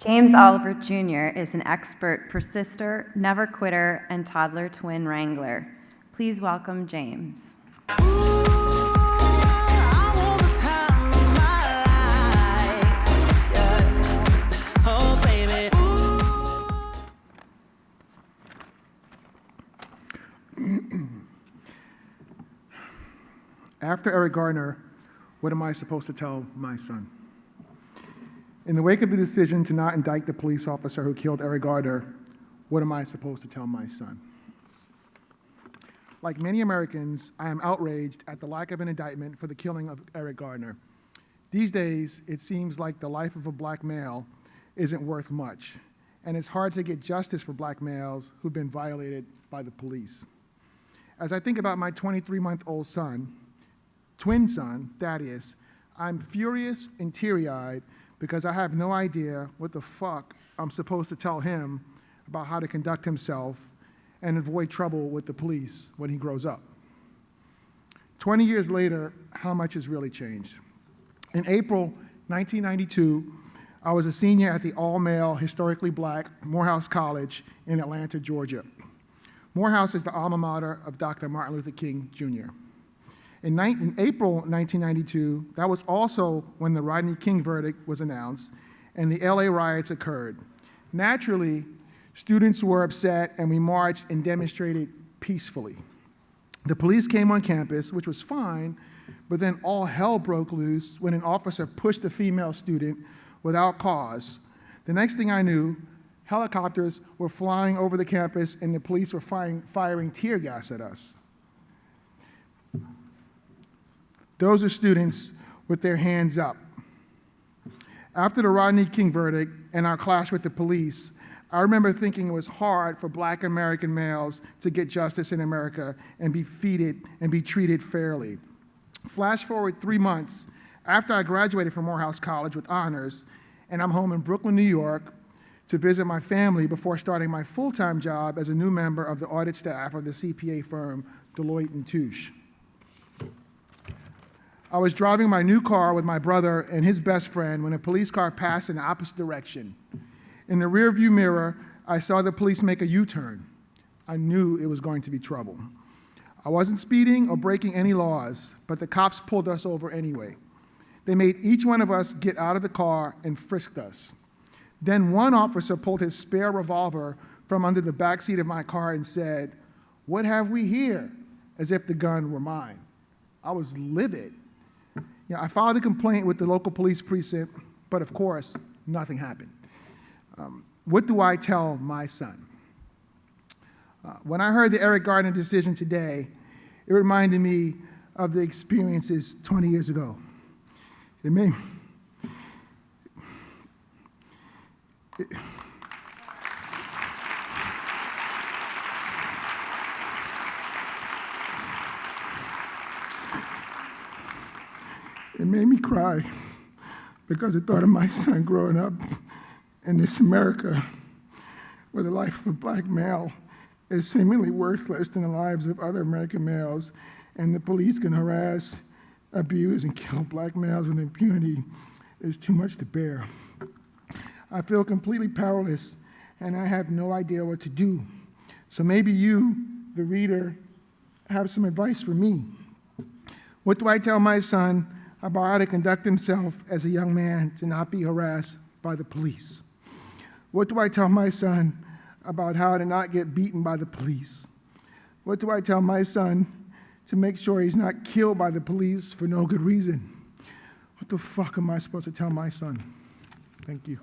James Oliver Jr. is an expert persister, never quitter, and toddler twin wrangler. Please welcome James. After Eric Garner, what am I supposed to tell my son? In the wake of the decision to not indict the police officer who killed Eric Garner, what am I supposed to tell my son? Like many Americans, I am outraged at the lack of an indictment for the killing of Eric Garner. These days, it seems like the life of a black male isn't worth much, and it's hard to get justice for black males who've been violated by the police. As I think about my 23-month-old son, twin son, Thaddeus, I'm furious and teary-eyed because I have no idea what the fuck I'm supposed to tell him about how to conduct himself and avoid trouble with the police when he grows up. 20 years later, how much has really changed? In April 1992, I was a senior at the all-male, historically black Morehouse College in Atlanta, Georgia. Morehouse is the alma mater of Dr. Martin Luther King, Jr. In April 1992, that was also when the Rodney King verdict was announced and the LA riots occurred. Naturally, students were upset and we marched and demonstrated peacefully. The police came on campus, which was fine, but then all hell broke loose when an officer pushed a female student without cause. The next thing I knew, helicopters were flying over the campus and the police were firing tear gas at us. Those are students with their hands up. After the Rodney King verdict and our clash with the police, I remember thinking it was hard for black American males to get justice in America and be treated fairly. Flash forward 3 months after I graduated from Morehouse College with honors, and I'm home in Brooklyn, New York, to visit my family before starting my full-time job as a new member of the audit staff of the CPA firm Deloitte & Touche. I was driving my new car with my brother and his best friend when a police car passed in the opposite direction. In the rearview mirror, I saw the police make a U-turn. I knew it was going to be trouble. I wasn't speeding or breaking any laws, but the cops pulled us over anyway. They made each one of us get out of the car and frisked us. Then one officer pulled his spare revolver from under the back seat of my car and said, "What have we here?" as if the gun were mine. I was livid. I filed a complaint with the local police precinct, but of course, nothing happened. What do I tell my son? When I heard the Eric Garner decision today, it reminded me of the experiences 20 years ago. It made me cry because I thought of my son growing up in this America where the life of a black male is seemingly worthless than the lives of other American males, and the police can harass, abuse, and kill black males with impunity is too much to bear. I feel completely powerless, and I have no idea what to do. So maybe you, the reader, have some advice for me. What do I tell my son about how to conduct himself as a young man to not be harassed by the police? What do I tell my son about how to not get beaten by the police? What do I tell my son to make sure he's not killed by the police for no good reason? What the fuck am I supposed to tell my son? Thank you.